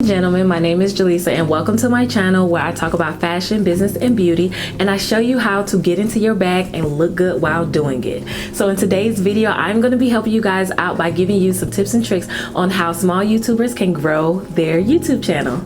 gentlemen, my name is Jylesa and welcome to my channel where I talk about fashion, business, and beauty, and I show you how to get into your bag and look good while doing it. So in today's video, I'm going to be helping you guys out by giving you some tips and tricks on how small YouTubers can grow their YouTube channel.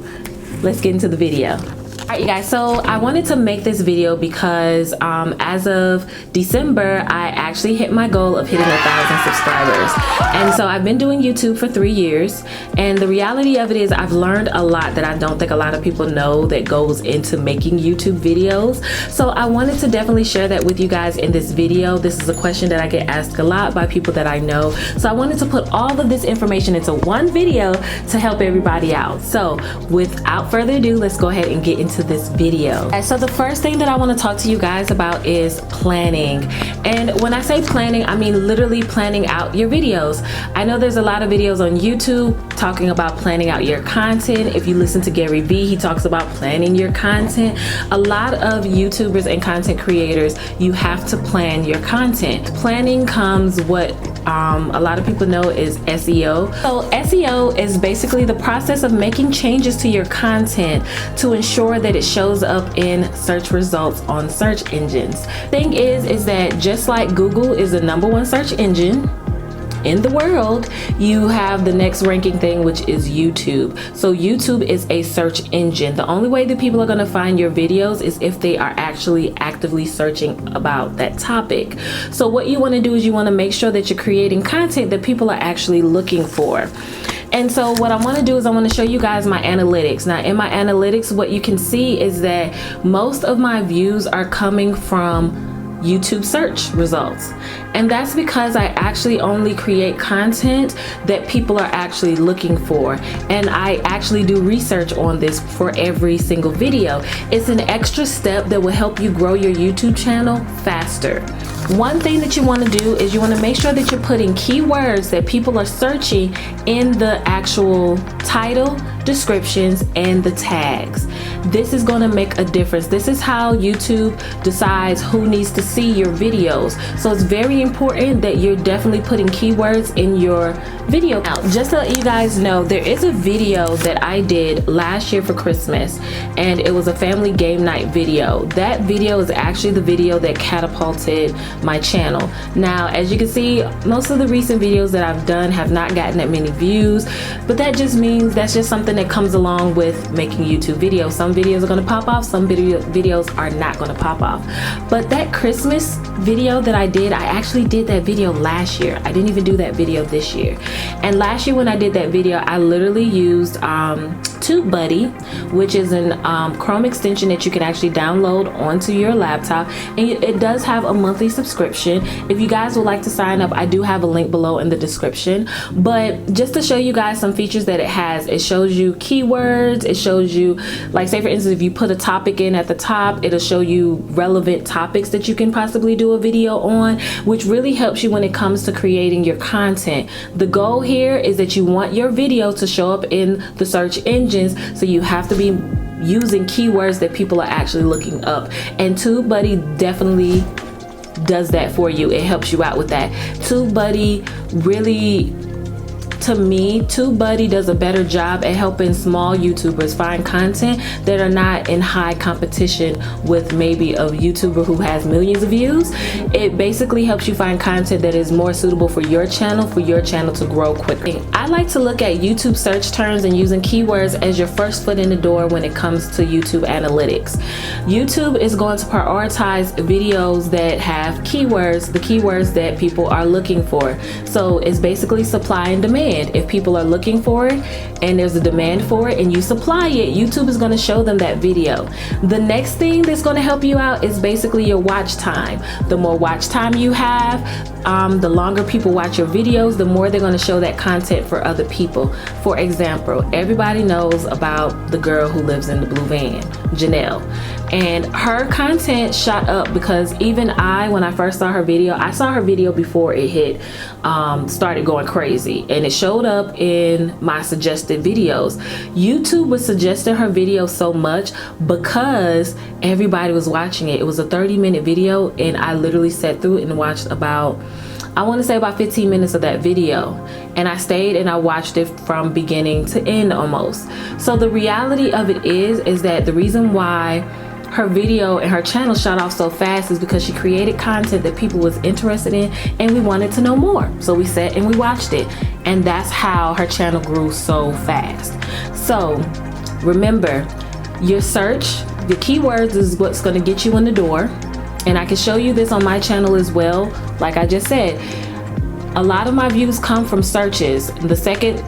Let's get into the video. Alright you guys, so I wanted to make this video because as of December I actually hit my goal of hitting 1,000 subscribers, and so I've been doing YouTube for 3 years, and the reality of it is I've learned a lot that I don't think a lot of people know that goes into making YouTube videos. So I wanted to definitely share that with you guys in this video. This is a question that I get asked a lot by people that I know, so I wanted to put all of this information into one video to help everybody out. So without further ado, let's go ahead and get into this video. So the first thing that I want to talk to you guys about is planning. And when I say planning, I mean literally planning out your videos. I know there's a lot of videos on YouTube talking about planning out your content. If you listen to Gary Vee, he talks about planning your content. A lot of YouTubers and content creators, you have to plan your content. Planning comes what a lot of people know is SEO. So SEO is basically the process of making changes to your content to ensure that it shows up in search results on search engines. Thing is that just like Google is the #1 search engine in the world, you have the next ranking thing, which is YouTube. So YouTube is a search engine. The only way that people are going to find your videos is if they are actually actively searching about that topic. So what you want to do is you want to make sure that you're creating content that people are actually looking for. And so what I want to do is I want to show you guys my analytics. Now in my analytics, what you can see is that most of my views are coming from YouTube search results, and that's because I actually only create content that people are actually looking for, and I actually do research on this for every single video. It's an extra step that will help you grow your YouTube channel faster. One thing that you want to do is you want to make sure that you're putting keywords that people are searching in the actual title, descriptions, and the tags. This is going to make a difference. This is how YouTube decides who needs to see your videos. So it's very important that you're definitely putting keywords in your video. Now, just to let you guys know, there is a video that I did last year for Christmas, and it was a family game night video. That video is actually the video that catapulted my channel. Now, as you can see, most of the recent videos that I've done have not gotten that many views, but that just means that's just something that comes along with making YouTube videos. Some videos are going to pop off, some videos are not going to pop off. But that Christmas video that I did, I actually did that video last year. I didn't even do that video this year. And last year when I did that video, I literally used TubeBuddy, which is an Chrome extension that you can actually download onto your laptop, and it does have a monthly subscription. If you guys would like to sign up, I do have a link below in the description. But just to show you guys some features that it has, it shows you keywords, it shows you, like say for instance, if you put a topic in at the top, it'll show you relevant topics that you can possibly do a video on, which really helps you when it comes to creating your content. The goal here is that you want your video to show up in the search engines, so you have to be using keywords that people are actually looking up, and TubeBuddy definitely does that for you. It helps you out with that. TubeBuddy really, to me, TubeBuddy does a better job at helping small YouTubers find content that are not in high competition with maybe a YouTuber who has millions of views. It basically helps you find content that is more suitable for your channel to grow quickly. I like to look at YouTube search terms and using keywords as your first foot in the door when it comes to YouTube analytics. YouTube is going to prioritize videos that have keywords, the keywords that people are looking for. So it's basically supply and demand. If people are looking for it and there's a demand for it and you supply it, YouTube is going to show them that video. The next thing that's going to help you out is basically your watch time. The more watch time you have, the longer people watch your videos, the more they're going to show that content for other people. For example, everybody knows about the girl who lives in the blue van, Janelle, and her content shot up because even when I first saw her video, I saw her video before it hit started going crazy, and it showed up in my suggested videos. YouTube was suggesting her video so much because everybody was watching it. It was a 30-minute video, and I literally sat through it and watched about I want to say about 15 minutes of that video, and I stayed and I watched it from beginning to end almost. So the reality of it is that the reason why her video and her channel shot off so fast is because she created content that people was interested in, and we wanted to know more. So we sat and we watched it, and that's how her channel grew so fast. So remember, your search, your keywords is what's going to get you in the door. And I can show you this on my channel as well. Like I just said, a lot of my views come from searches. The second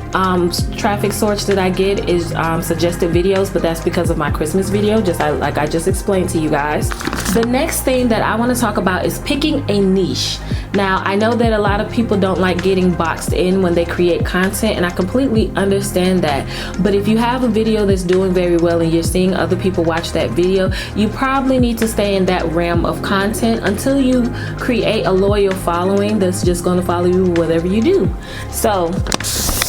traffic source that I get is suggested videos, but that's because of my Christmas video, like I just explained to you guys. The next thing that I want to talk about is picking a niche. Now, I know that a lot of people don't like getting boxed in when they create content, and I completely understand that. But if you have a video that's doing very well and you're seeing other people watch that video, you probably need to stay in that realm of content until you create a loyal following that's just going to follow you whatever you do. So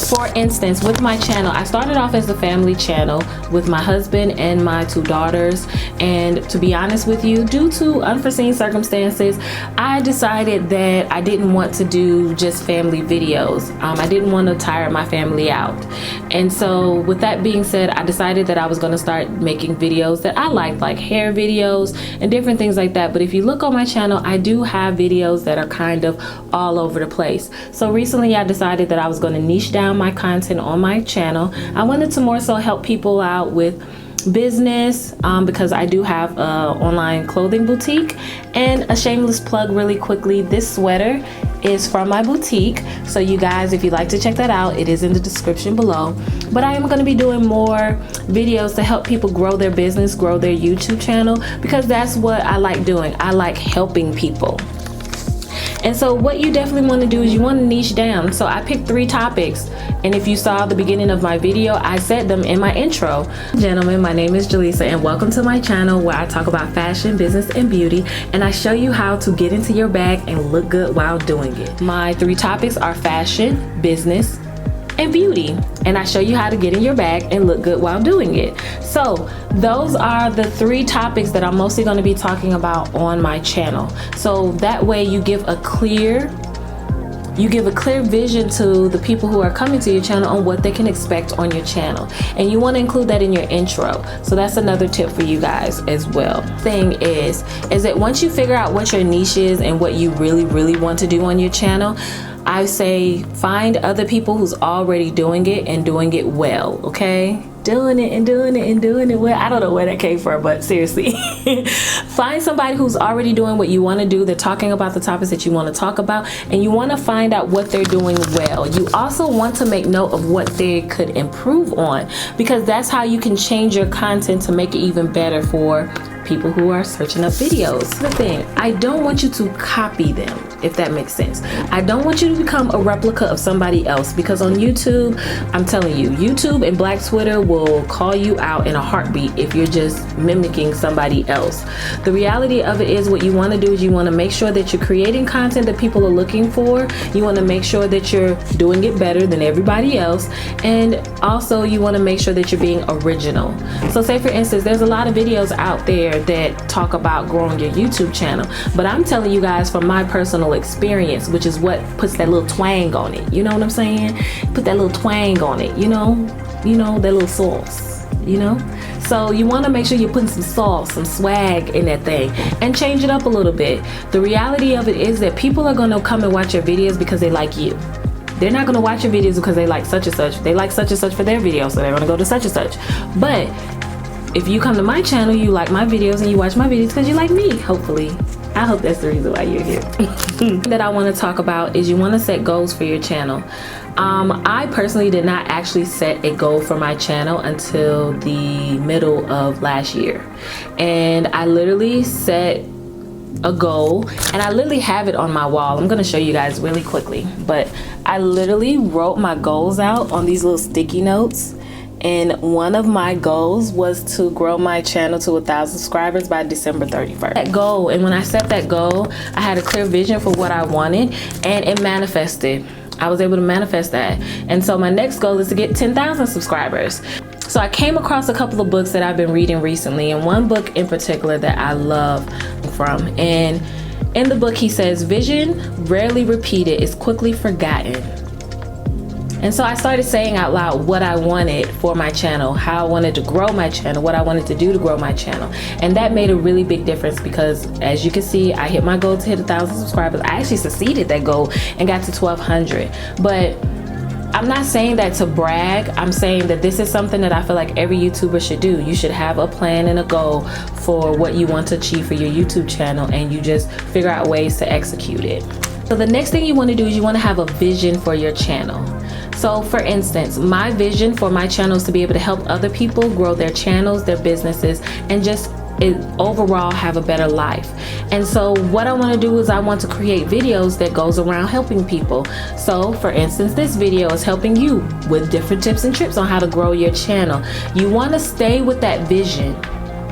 for instance, with my channel, I started off as a family channel with my husband and my 2 daughters, and to be honest with you, due to unforeseen circumstances, I decided that I didn't want to do just family videos. I didn't want to tire my family out, and so with that being said, I decided that I was going to start making videos that I liked, like hair videos and different things like that. But if you look on my channel, I do have videos that are kind of all over the place. So recently I decided that I was going to niche down my content on my channel. I wanted to more so help people out with business because I do have an online clothing boutique. And a shameless plug really quickly, this sweater is from my boutique, so you guys, if you'd like to check that out, it is in the description below. But I am going to be doing more videos to help people grow their business, grow their YouTube channel, because that's what I like doing. I like helping people. And so what you definitely want to do is you want to niche down. So I picked 3 topics, and if you saw the beginning of my video, I said them in my intro. Gentlemen, my name is Jylesa, and welcome to my channel where I talk about fashion, business, and beauty, and I show you how to get into your bag and look good while doing it. My 3 topics are fashion, business, and beauty, and I show you how to get in your bag and look good while doing it. So those are the 3 topics that I'm mostly going to be talking about on my channel. So that way you give a clear vision to the people who are coming to your channel on what they can expect on your channel, and you want to include that in your intro. So that's another tip for you guys as well. Thing is that once you figure out what your niche is and what you really want to do on your channel, I say find other people who's already doing it and doing it well, okay? Doing it well. I don't know where that came from, but seriously. Find somebody who's already doing what you want to do. They're talking about the topics that you want to talk about, and you want to find out what they're doing well. You also want to make note of what they could improve on, because that's how you can change your content to make it even better for people who are searching up videos. The thing, I don't want you to copy them, if that makes sense. I don't want you to become a replica of somebody else, because on YouTube, I'm telling you, YouTube and Black Twitter will call you out in a heartbeat if you're just mimicking somebody else. The reality of it is, what you want to do is you want to make sure that you're creating content that people are looking for. You want to make sure that you're doing it better than everybody else, and also you want to make sure that you're being original. So say for instance, there's a lot of videos out there that talk about growing your YouTube channel, but I'm telling you guys from my personal experience, which is what puts that little twang on it. You know what I'm saying? Put that little twang on it, you know, that little sauce, you know? So you want to make sure you're putting some sauce, some swag in that thing, and change it up a little bit. The reality of it is that people are going to come and watch your videos because they like you. They're not going to watch your videos because they like such and such. They like such and such for their videos, so they're going to go to such and such. But if you come to my channel, you like my videos and you watch my videos because you like me, hopefully. I hope that's the reason why you're here. That I want to talk about is you want to set goals for your channel. I personally did not actually set a goal for my channel until the middle of last year. And I literally set a goal, and I literally have it on my wall. I'm going to show you guys really quickly, but I literally wrote my goals out on these little sticky notes. And one of my goals was to grow my channel to 1,000 subscribers by December 31st. That goal, and when I set that goal, I had a clear vision for what I wanted, and it manifested. I was able to manifest that. And so my next goal is to get 10,000 subscribers. So I came across a couple of books that I've been reading recently, and one book in particular that I love from, and in the book he says, vision rarely repeated is quickly forgotten. And so I started saying out loud what I wanted for my channel, how I wanted to grow my channel, what I wanted to do to grow my channel. And that made a really big difference because, as you can see, I hit my goal to hit 1,000 subscribers. I actually succeeded that goal and got to 1,200. But I'm not saying that to brag. I'm saying that this is something that I feel like every YouTuber should do. You should have a plan and a goal for what you want to achieve for your YouTube channel, and you just figure out ways to execute it. So the next thing you want to do is you want to have a vision for your channel. So for instance, my vision for my channel is to be able to help other people grow their channels, their businesses, and just overall have a better life. And so what I want to do is I want to create videos that goes around helping people. So for instance, this video is helping you with different tips and tricks on how to grow your channel. You want to stay with that vision.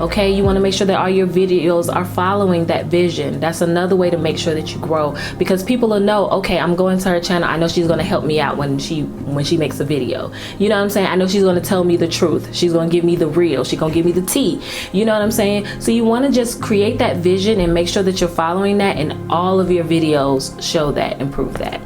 Okay, you want to make sure that all your videos are following that vision. That's another way to make sure that you grow, because people will know, okay, I'm going to her channel. I know she's going to help me out when she makes a video. You know what I'm saying? I know she's going to tell me the truth. She's going to give me the real. She's going to give me the tea. You know what I'm saying? So you want to just create that vision and make sure that you're following that, and all of your videos show that and prove that.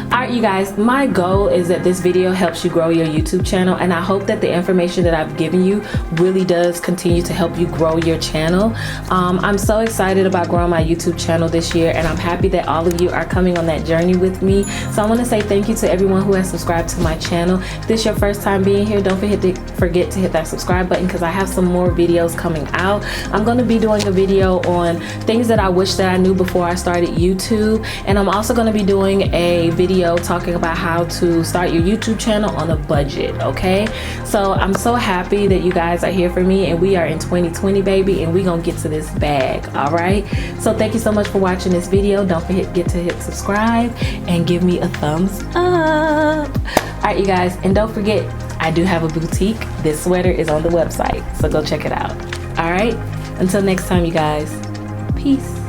Alright, you guys, my goal is that this video helps you grow your YouTube channel, and I hope that the information that I've given you really does continue to help you grow your channel. I'm so excited about growing my YouTube channel this year, and I'm happy that all of you are coming on that journey with me. So I want to say thank you to everyone who has subscribed to my channel. If this is your first time being here, don't forget to hit that subscribe button, because I have some more videos coming out. I'm going to be doing a video on things that I wish that I knew before I started YouTube, and I'm also going to be doing a video talking about how to start your YouTube channel on a budget. Okay, so I'm so happy that you guys are here for me, and we are in 2020, baby, and we gonna get to this bag. All right, so thank you so much for watching this video. Don't forget to hit subscribe and give me a thumbs up. All right, you guys, and don't forget, I do have a boutique. This sweater is on the website, so go check it out. All right, until next time, you guys, peace.